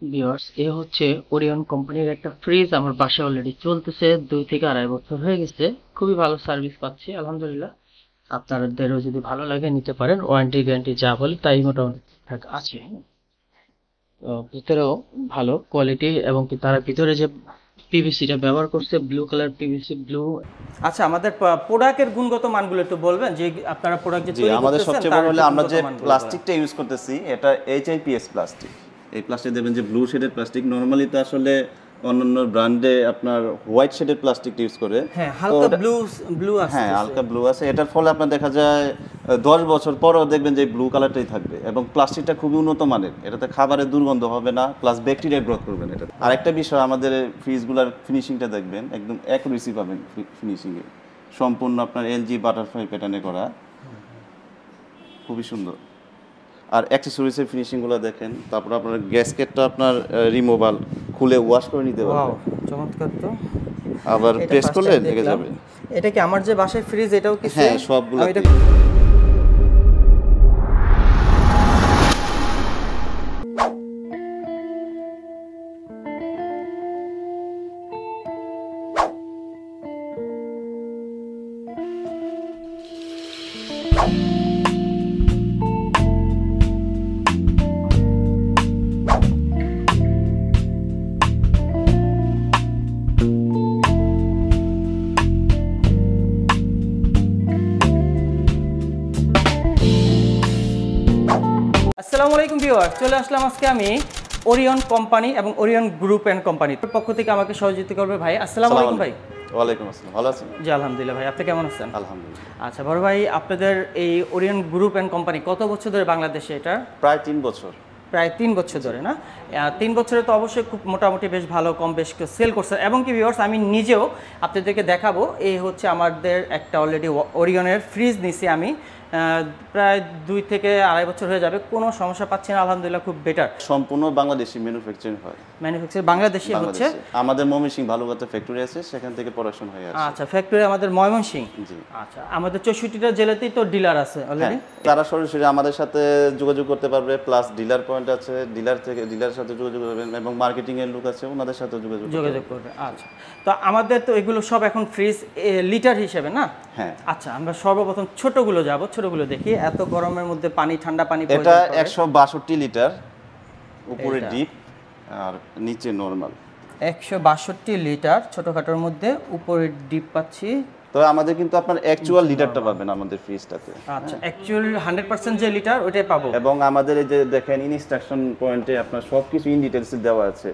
Viewers, এ হচ্ছে Orion কোম্পানির একটা ফ্রিজ আমার বাসায় অলরেডি চলতেছে, 2 থেকে 2.5 বছর হয়ে গেছে। খুবই ভালো সার্ভিস পাচ্ছি আলহামদুলিল্লাহ। আপনাদেরও যদি ভালো লাগে নিতে পারেন, ওয়ারেন্টি গ্যারান্টি যা বলে তাই মোটামুটি ঠিকঠাক আছে। তো ভিতরেও ভালো কোয়ালিটি, এবং কি তারা ভিতরে যে পিভিসিটা ব্যবহার করছে, ব্লু কালার পিভিসি ব্লু। আচ্ছা, আমাদের প্রোডাক্টের গুণগত মানগুলো একটু বলবেন, যে আপনারা প্রোডাক্ট যে জি, তৈরি আমাদের করতেছেন সবচেয়ে তার বড় হলো একটু আমরা গুণগত যে মানগুলো বলেন। প্লাস্টিকটা ইউজ করতেছি এটা এইচআইপিএস প্লাস্টিক। এই প্লাস্টিক দেখবেন যে ব্লু শেডের প্লাস্টিক, নরমালি তো আসলে অন্যান্য ব্র্যান্ডে আপনার হোয়াইট শেডের প্লাস্টিকটা ইউজ করে। হ্যাঁ, তো হালকা ওটা- ব্লু হ্যাঁ, আসছে। হালকা ব্লু আছে। এটার ফলে আপনার দেখা যায় 10 বছর পরও দেখবেন যে ব্লু কালারটাই থাকবে, এবং প্লাস্টিকটা খুবই উন্নত মানের। এটাতে খাবারের দুর্গন্ধ হবে না, প্লাস ব্যাকটেরিয়া গ্রোথ করবে না এটা। আরেকটা বিষয়, আমাদের ফ্রিজগুলোর ফিনিশিংটা দেখবেন একদম অ্যাকুরেসি পাবেন ফিনিশিংয়ে, সম্পূর্ণ আপনার এলজি বাটারফ্লাই প্যাটার্নে করা, খুবই সুন্দর। আর অ্যাক্সেসরিজের ফিনিশিংগুলো দেখেন। তারপর আপনার গ্যাসকেটটা আপনার রিমুভাল, খুলে ওয়াশ করে নিতে ওয়াও, পারবেন, চমৎকার তো। আবার এটা প্রেস ফার্স্ট করলে টাইম লেগে দেখলাম। যাবে। এটা কি আমার যে বাসায় ফ্রিজ এটাও কি হ্যাঁ, same? সবগুলো আমি এটা আসসালামু আলাইকুম ভিউয়ার, চলে আসলাম আজকে আমি ওরিয়ন কোম্পানি এবং ওরিয়ন গ্রুপ অ্যান্ড কোম্পানির পক্ষ থেকে আমাকে সহযোগিতা করবে ভাই। আসসালামু আলাইকুম ভাই। ওয়ালাইকুম আসসালাম, ভালো আছেন? জি আলহামদুলিল্লাহ ভাই, আপনি কেমন আছেন? আলহামদুলিল্লাহ। আচ্ছা বড় ভাই, আপনাদের এই ওরিয়ন গ্রুপ অ্যান্ড কোম্পানি কত বছর ধরে বাংলাদেশে? এটা প্রায় 3 বছর। প্রায় 3 বছর ধরে না? 3 বছরে তো অবশ্যই খুব মোটামুটি বেশ ভালো কম বেশ সেল করছে। এবং কি ভিউয়ার্স, আমি নিজেও আপনাদেরকে দেখাবো। এই হচ্ছে আমাদের একটা অলরেডি ওরিয়নের ফ্রিজ নিছি আমি, প্রায় 2 থেকে 2.5 বছর হয়ে যাবে। কোনো সমস্যা পাচ্ছি না আলহামদুলিল্লাহ, খুব বেটার। সম্পূর্ণ বাংলাদেশি ম্যানুফ্যাকচারিং হয়। ম্যানুফ্যাকচার বাংলাদেশি হচ্ছে। আমাদের ময়মনসিংহ ভালুকাতে ফ্যাক্টরি আছে, সেখান থেকে প্রোডাকশন হয়ে আসে। আচ্ছা, ফ্যাক্টরি আমাদের ময়মনসিংহ। জি। আচ্ছা, আমাদের 64টা জেলাতেই তো ডিলার আছে অলরেডি। তারা সরাসরি আমাদের সাথে যোগাযোগ করতে পারবে, প্লাস ডিলার পয়েন্ট আছে, ডিলারের সাথে যোগাযোগ করবেন, এবং মার্কেটিং এর লোক আছে, ওনাদের সাথে যোগাযোগ করবে। আচ্ছা, তো আমাদের তো এগুলো সব এখন ফ্রিজ লিটার হিসেবে না? হ্যাঁ। আচ্ছা, আমরা সর্বপ্রথম ছোটগুলো যাব, ছোটগুলো দেখি। এত গরমের মধ্যে পানি, ঠান্ডা পানি এটা 162 লিটার, উপরে ডিপ আর নিচে নরমাল। 162 লিটার ছোটখাটোর মধ্যে, উপরে ডিপ পাচ্ছি। তো আমাদের কিন্তু আপনার অ্যাকচুয়াল লিটারটা পাবেন আমাদের ফ্রিজটাতে। আচ্ছা, অ্যাকচুয়াল 100% যে লিটার ওইটাই পাবো। এবং আমাদের এই যে দেখেন ইনস্ট্রাকশন পয়েন্টে আপনার সবকিছু ইন ডিটেইলস দেওয়া আছে,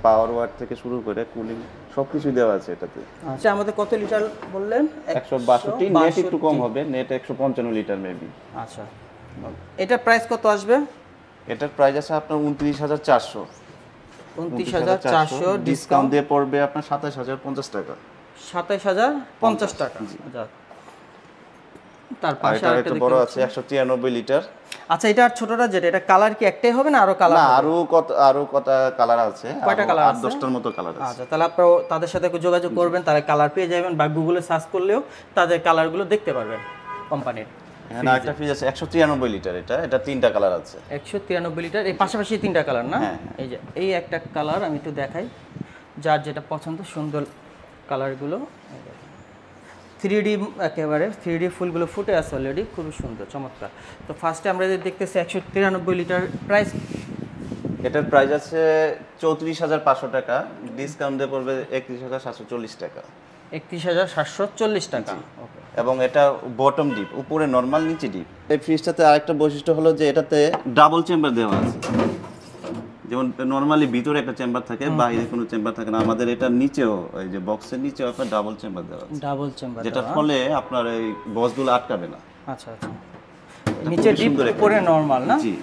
পাওয়ার ওয়াট থেকে শুরু করে কুলিং সবকিছু দেওয়া আছে এটাতে। আচ্ছা, আমাদের কত লিটার বললেন? 162, নেট একটু কম হবে, নেট 155 লিটার মেবি। আচ্ছা, এটা প্রাইস কত আসবে? এটার প্রাইস আছে আপনার 29,400। 29,400 ডিসকাউন্ট দিয়ে পড়বে আপনার 27,050 টাকা। 27,050 টাকা। তার পাশে আর একটা বড় আছে 193 লিটার। আচ্ছা, এটা আর ছোটটা যেটা, এটা কালার কি একটাই হবে না আরো কালার? না, আরো কত কালার আছে, কয়টা কালার আছে? 10টার মতো কালার আছে। আচ্ছা, তাহলে আপনারা তাদের সাথে যোগাযোগ করবেন, তারা কালার পেয়ে যাবেন, বা গুগলে সার্চ করলেও তাদের কালারগুলো দেখতে পারবেন কোম্পানির। হ্যাঁ, একটা ফ্রিজ আছে 193 লিটার, এটা 3টা কালার আছে। 193 লিটার, এই পাশাপাশি 3টা কালার না? এই যে এই একটা কালার আমি একটু দেখাই, যার যেটা পছন্দ, সুন্দর কালারগুলো। 3D একেবারে 3D ফুলগুলো ফুটে আছে অলরেডি, খুবই সুন্দর চমৎকার। তো ফার্স্টে আমরা যে দেখতেছি 193 লিটার প্রাইস। এটার প্রাইস আছে 34,500 টাকা, ডিসকাউন্ট দিয়ে পড়বে 31,740 টাকা। 31,740 টাকা। ওকে। এবং এটা বটম ডিপ, উপরে নরমাল, নিচে ডিপ। এই ফ্রিজটাতে আরেকটা বৈশিষ্ট্য হলো যে এটাতে ডাবল চেম্বার দেওয়া আছে। যেমন নরমালি ভিতরে একটা চেম্বার থাকে, বাইরে কোনো চেম্বার থাকে না, আমাদের এটা নিচেও, এই যে বক্সের নিচেও আপনার ডাবল চেম্বার দেওয়া আছে, ডাবল চেম্বার, যেটার ফলে আপনার এই বক্সগুলো আটকাবে না। আচ্ছা আচ্ছা, নিচে ডিপ উপরে নরমাল না? জি।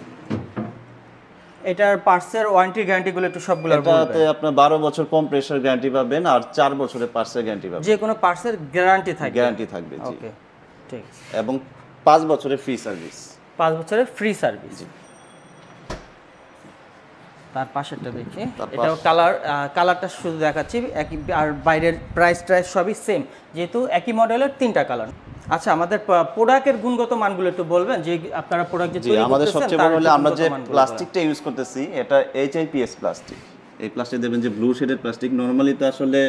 এটার পার্টসের ওয়ারেন্টি গ্যারান্টিগুলো একটু সবগুলো বলবেন। এটাতে আপনার 12 বছর কম্প্রেসর গ্যারান্টি পাবেন, আর 4 বছরের পার্টসের গ্যারান্টি পাবেন। যে কোনো পার্টসের গ্যারান্টি থাকবে? গ্যারান্টি থাকবে, জি। ওকে, ঠিক। এবং 5 বছরের ফ্রি সার্ভিস। 5 বছরের ফ্রি সার্ভিস। তার পাশেরটা দেখি, এটাও কালারটা শুধু দেখাচ্ছি একই, আর বাইরের প্রাইস সবই সেম, যেহেতু একই মডেলের 3টা কালার। আচ্ছা, আমাদের প্রোডাক্টের গুণগত মানগুলো একটু বলবেন, যে আপনারা প্রোডাক্ট যে জি তৈরি আমাদের করতেছেন সবচেয়ে তার বড় হলো একটু আমরা যে গুণগত মানগুলো বলেন। প্লাস্টিকটা ইউজ করতেছি এটা HIPS প্লাস্টিক। এই প্লাস্টিক দেখবেন যে ব্লু শেডের প্লাস্টিক, নরমালি তো আসলে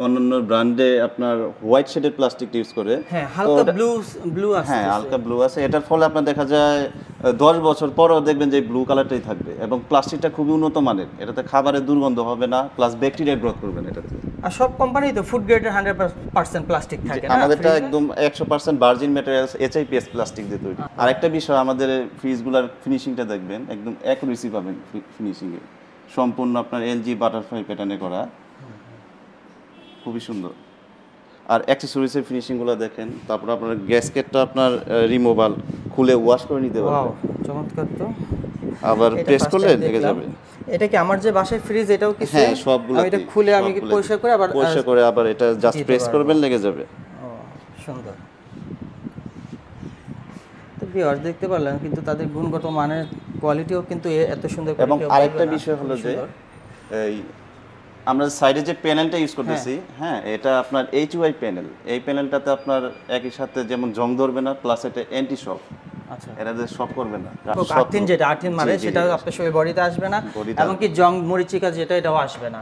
অন্যান্য ব্র্যান্ডে আপনার হোয়াইট শেডের প্লাস্টিক ইউজ করে। হ্যাঁ, হালকা ব্লু আছে। হ্যাঁ হালকা ব্লু আছে, এটার ফলে আপনার দেখা যায় 10 বছর পরেও দেখবেন যে ব্লু কালারটাই থাকবে এবং প্লাস্টিকটা খুবই উন্নত মানের, এটাতে খাবারের দুর্গন্ধ হবে না, প্লাস ব্যাকটেরিয়া গ্রোথ করবে না এটাতে। আর সব কোম্পানি তো ফুড গ্রেডের 100% প্লাস্টিক থাকে না, আমাদেরটা একদম 100% ভার্জিন ম্যাটেরিয়ালস HIPS প্লাস্টিক দিয়ে তৈরি। আরেকটা বিষয়, আমাদের ফ্রিজগুলোর ফিনিশিংটা দেখবেন একদম অ্যাকুরেসি পাবেন ফিনিশিংয়ে, সম্পূর্ণ আপনার LG বাটারফ্লাই প্যাটার্নে করা, খুবই সুন্দর। আর অ্যাকসেসরিজের ফিনিশিংগুলো দেখেন, তারপর আপনার গ্যাসকেটটা আপনার রিমুভাল, খুলে ওয়াশ করে নিতে ওয়াও, পারবেন, চমৎকার তো। আবার এটা প্রেস first করলে time লেগে দেখলাম। যাবে। এটা কি আমার যে বাসায় ফ্রিজ এটাও কি হ্যাঁ same? সবগুলো আমি এটা খুলে আমি কি পরিষ্কার করে আবার পরিষ্কার করে আবার এটা জাস্ট দিতে প্রেস পারবো। করবেন, লেগে যাবে। ও, সুন্দর। তো ভিউয়ার্স দেখতে পারলেন, কিন্তু তাদের গুণগত মানের কোয়ালিটিও কিন্তু এত সুন্দর করে এবং কেউ আরেকটা বলবে না। বিষয় হলো খুবই যে সুন্দর। এই আমরা সাইডে যে প্যানেলটা ইউজ করতেছি, হ্যাঁ এটা আপনার HY প্যানেল। এই প্যানেলটাতে আপনার একই সাথে যেমন জং ধরবে না, প্লাস এটা অ্যান্টি শক, আচ্ছা, এটা যে শক করবে না। আর্থিন যেটা আর্থিন মারে জি, জি, সেটা জি। আপনার শরীর বডিতে আসবে না, বডিতে এমনকি জং মরিচিকা যেটা এটাও আসবে না।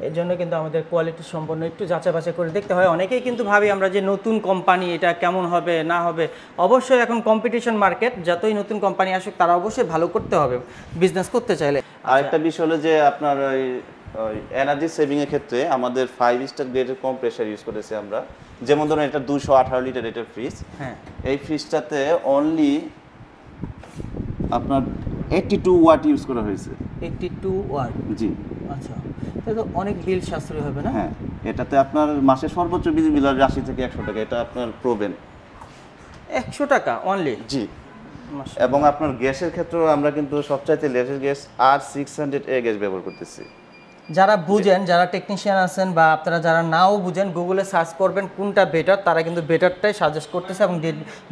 এই জন্য কিন্তু আমাদের কোয়ালিটি সম্পন্ন একটু যাচাই বাছাই করে দেখতে হয়। অনেকেই কিন্তু ভাবি আমরা যে নতুন কোম্পানি, এটা কেমন হবে না হবে। অবশ্যই এখন কম্পিটিশন মার্কেট, যতই নতুন কোম্পানি আসুক তারা অবশ্যই ভালো করতে হবে বিজনেস করতে চাইলে। আরেকটা বিষয় হলো যে আপনার ওই এনার্জি সেভিং এর ক্ষেত্রে আমাদের 5 স্টার গ্রেডের কম্প্রেসার ইউজ করেছি আমরা। যেমন ধরুন এটা 218 লিটার এটার ফ্রিজ, হ্যাঁ, এই ফ্রিজটাতে অনলি আপনার 82 ওয়াট ইউজ করা হয়েছে। 82 ওয়াট। জি আচ্ছা, তাহলে তো অনেক বিল সাশ্রয় হবে না? হ্যাঁ, এটাতে আপনার মাসে সর্বোচ্চ বিদ্যুৎ বিল আসবে 80 থেকে 100 টাকা, এটা আপনার প্রবেন। 100 টাকা অনলি? জি। এবং আপনার গ্যাসের ক্ষেত্রেও আমরা কিন্তু সবচাইতে লেটেস্ট গ্যাস R600A গ্যাস ব্যবহার করতেছি। যারা বুঝেন, যারা টেকনিশিয়ান আছেন বা আপনারা যারা নাও বুঝেন, গুগলে সার্চ করবেন কোনটা বেটার, তারা কিন্তু বেটারটাই সাজেস্ট করতেছে এবং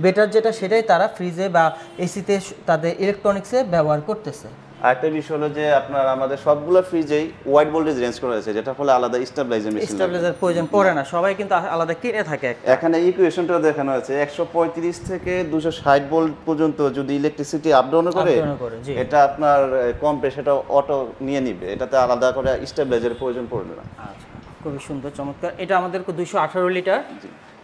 বেটার যেটা সেটাই তারা ফ্রিজে বা এসিতে তাদের ইলেকট্রনিক্সে ব্যবহার করতেছে। আরেকটা বিষয় হলো যে আপনার আমাদের সবগুলো ফ্রিজেই ওয়াইড ভোল্টেজ রেঞ্জ করা হয়েছে, যেটা ফলে আলাদা স্টেবিলাইজার মেশিন লাগে। স্টেবিলাইজার প্রয়োজন পড়ে না, সবাই কিন্তু আলাদা কিনে থাকে। এখানে ইকুয়েশনটাও দেখানো আছে 135 থেকে 260 ভোল্ট পর্যন্ত যদি ইলেকট্রিসিটি আপ ডাউন করে, জি। এটা আপনার কম্প্রেসারটা অটো নিয়ে নিবে, এটাতে আলাদা করে স্টেবিলাইজারের প্রয়োজন পড়বে না। আচ্ছা, খুবই সুন্দর, চমৎকার। এটা আমাদের 218 লিটার,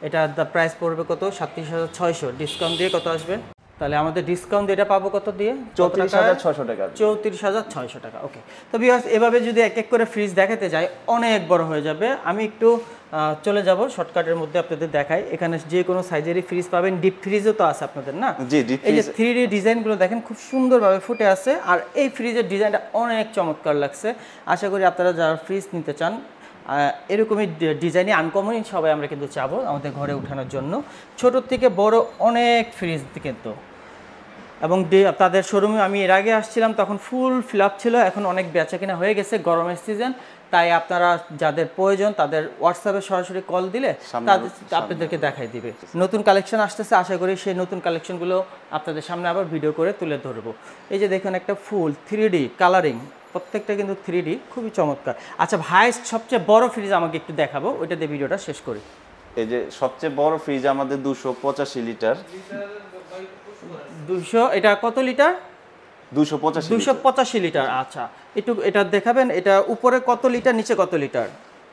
এটা প্রাইস পড়বে কত? 37,600। ডিসকাউন্ট দিয়ে কত আসবে? তাহলে আমাদের ডিসকাউন্ট এটা পাবো কত দিয়ে? 34,600 টাকা। 34,600 টাকা। ওকে, তো ভিউয়ার্স এভাবে যদি এক এক করে ফ্রিজ দেখাতে যাই অনেক বড় হয়ে যাবে। আমি একটু চলে যাব শর্টকাটের মধ্যে আপনাদের দেখাই। এখানে যে কোনো সাইজেরই ফ্রিজ পাবেন, ডিপ ফ্রিজও তো আছে আপনাদের না? জি, ডিপ এই যে ফ্রিজ 3D ডিজাইনগুলো দেখেন খুব সুন্দরভাবে ফুটে আছে, আর এই ফ্রিজের ডিজাইনটা অনেক চমৎকার লাগছে। আশা করি আপনারা যারা ফ্রিজ নিতে চান এরকমই ডিজাইনে আনকমনই সবাই আমরা কিন্তু চাবো আমাদের ঘরে ওঠানোর জন্য। ছোট থেকে বড় অনেক ফ্রিজ কিন্তু, এবং তাদের শোরুমে আমি এর আগে আসছিলাম তখন ফুল ফিল আপ ছিল, এখন অনেক বেচা কিনা হয়ে গেছে, গরমের সিজন। তাই আপনারা যাদের প্রয়োজন তাদের হোয়াটসঅ্যাপে সরাসরি কল দিলে আপনাদেরকে দেখাই দিবে। নতুন কালেকশন আসতেছে, আশা করি সেই নতুন কালেকশনগুলো আপনাদের সামনে আবার ভিডিও করে তুলে ধরবো। এই যে দেখুন একটা ফুল 3D কালারিং, প্রত্যেকটা কিন্তু 3D, খুবই চমৎকার। আচ্ছা ভাই, সবচেয়ে বড় ফ্রিজ আমাকে একটু দেখাবো, ওইটা দিয়ে ভিডিওটা শেষ করি। এই যে সবচেয়ে বড় ফ্রিজ আমাদের 285 লিটার। 200, এটা কত লিটার? 285 লিটার। আচ্ছা, একটু এটা দেখাবেন, এটা উপরে কত লিটার, নিচে কত লিটার?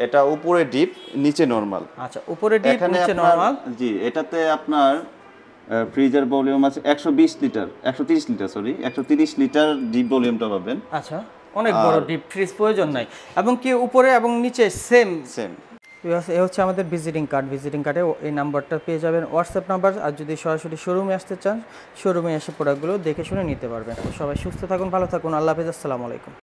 এটা উপরে ডিপ, নিচে নরমাল। আচ্ছা, উপরে ডিপ, নিচে নরমাল। জি, এটাতে আপনার ফ্রিজের ভলিউম আছে 120 litre, 130 litre, sorry 130 litre deep ভলিউমটা পাবেন। আচ্ছা, অনেক বড় ডিপ ফ্রিজ প্রয়োজন নাই, এবং কি উপরে এবং নিচে সেম। এ হচ্ছে আমাদের ভিজিটিং কার্ড। ভিজিটিং কার্ডে এই নাম্বারটা পেয়ে যাবেন, হোয়াটসঅ্যাপ নাম্বার। আর যদি সরাসরি শোরুমে আসতে চান, শোরুমে এসে প্রোডাক্টগুলো দেখে শুনে নিতে পারবেন। সবাই সুস্থ থাকুন, ভালো থাকুন, আল্লাহ হাফেজ, আসসালামু আলাইকুম।